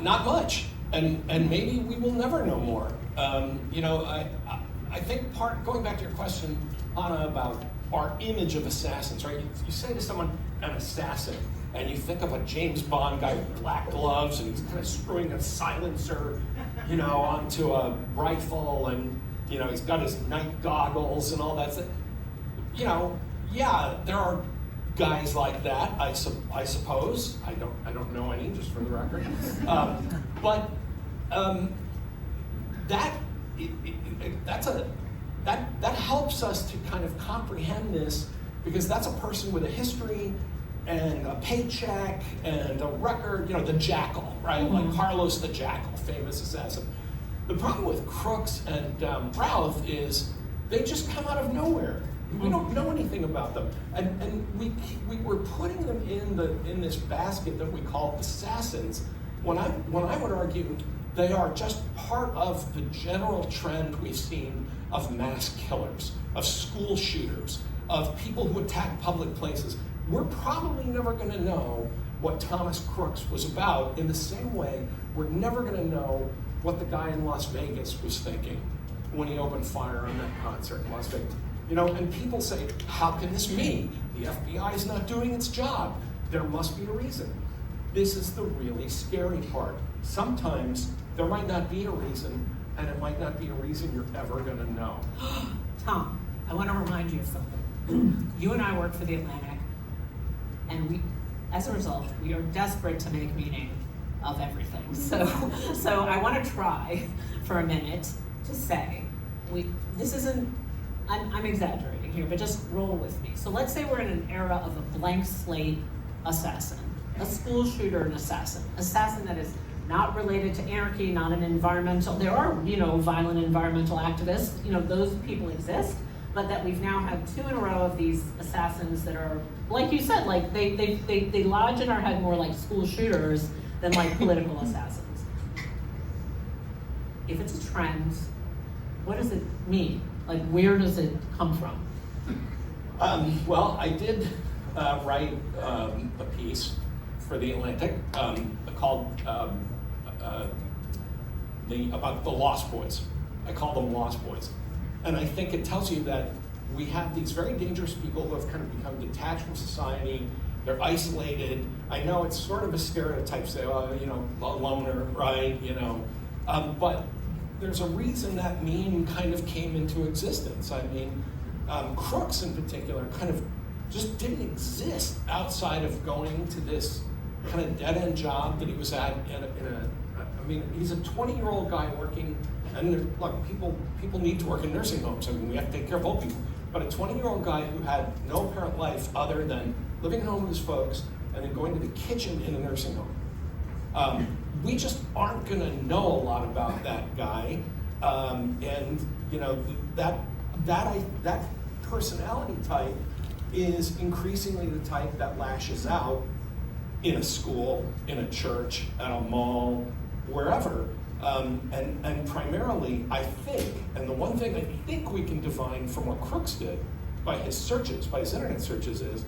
not much, and maybe we will never know more. I think going back to your question, Hanna, about our image of assassins, right? You say to someone, an assassin, and you think of a James Bond guy with black gloves, and he's kind of screwing a silencer, onto a rifle, and he's got his night goggles and all that stuff. Yeah, there are guys like that. I suppose. I don't know any, just for the record. That helps us to kind of comprehend this, because that's a person with a history and a paycheck and a record, the Jackal, right? Mm-hmm. Like Carlos the Jackal, famous assassin. The problem with Crooks and Routh is they just come out of nowhere. We don't know anything about them, and we were putting them in this basket that we call assassins. When I would argue they are just part of the general trend we've seen of mass killers, of school shooters, of people who attack public places. We're probably never going to know what Thomas Crooks was about, in the same way we're never going to know what the guy in Las Vegas was thinking when he opened fire on that concert in Las Vegas. And people say, how can this be? The FBI is not doing its job. There must be a reason. This is the really scary part. Sometimes there might not be a reason, and it might not be a reason you're ever going to know. Tom, I want to remind you of something. You and I work for The Atlantic, and as a result, we are desperate to make meaning of everything. So I want to try for a minute to say, this isn't, I'm exaggerating here, but just roll with me. So let's say we're in an era of a blank slate assassin, a school shooter, an assassin that is not related to anarchy, not an environmental. There are, violent environmental activists. Those people exist, but that we've now had 2 in a row of these assassins that are, like you said, like they lodge in our head more like school shooters than like political assassins. If it's a trend, what does it mean? Like, where does it come from? Well, I did write a piece for The Atlantic called about the Lost Boys. I call them Lost Boys. And I think it tells you that we have these very dangerous people who have kind of become detached from society. They're isolated. I know it's sort of a stereotype, say, a loner, right? But there's a reason that meme kind of came into existence. I mean, Crooks in particular kind of just didn't exist outside of going to this kind of dead-end job that he was at he's a 20-year-old guy working, and look, people need to work in nursing homes. I mean, we have to take care of old people. But a 20-year-old guy who had no apparent life other than living at home with his folks and then going to the kitchen in a nursing home. We just aren't going to know a lot about that guy, that personality type is increasingly the type that lashes out in a school, in a church, at a mall, wherever. And primarily, I think, and the one thing I think we can divine from what Crooks did by his internet searches is,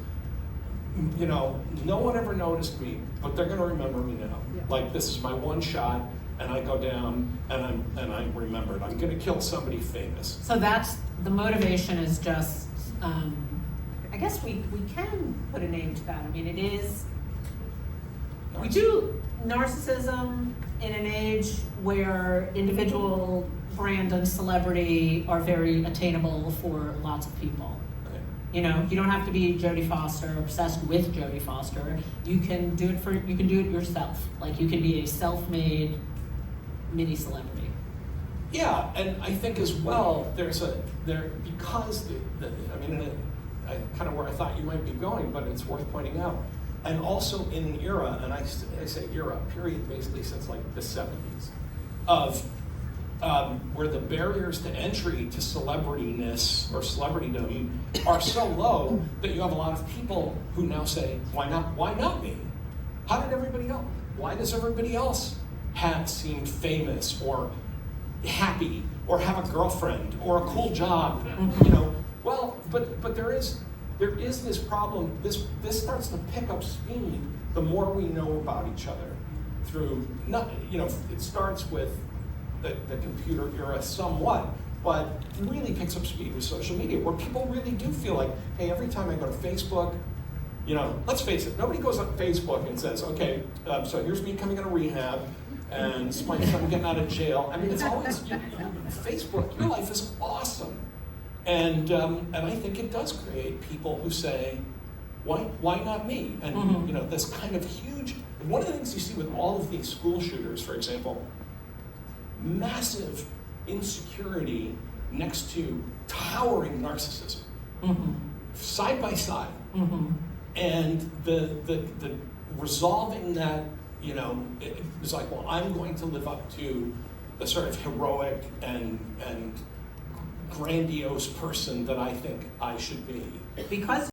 no one ever noticed me, but they're going to remember me now. Yeah. Like, this is my one shot, and I go down, and I'm remembered. I'm going to kill somebody famous. So that's the motivation. Is just, I guess we can put a name to that. I mean, it is. We do narcissism in an age where individual brand and celebrity are very attainable for lots of people. You don't have to be Jodie Foster, obsessed with Jodie Foster. You can do it yourself. Like, you can be a self-made mini celebrity. Yeah, and I think as well, because kind of where I thought you might be going, but it's worth pointing out. And also in an era, and I say era, period, basically since like the 70s, of where the barriers to entry to celebrityness or celebritydom are so low that you have a lot of people who now say, why not me? How did everybody else? Why does everybody else seem famous or happy or have a girlfriend or a cool job? Well, but there is this problem. This starts to pick up speed the more we know about each other through, it starts with the computer era somewhat, but really picks up speed with social media, where people really do feel like, hey, every time I go to Facebook, let's face it, nobody goes on Facebook and says, okay, so here's me coming out of rehab, and it's my son getting out of jail. I mean, it's always, Facebook, your life is awesome. And I think it does create people who say, why not me? And this kind of huge, one of the things you see with all of these school shooters, for example, massive insecurity next to towering narcissism, side by side. And the resolving that, it was like, well, I'm going to live up to the sort of heroic and grandiose person that I think I should be. Because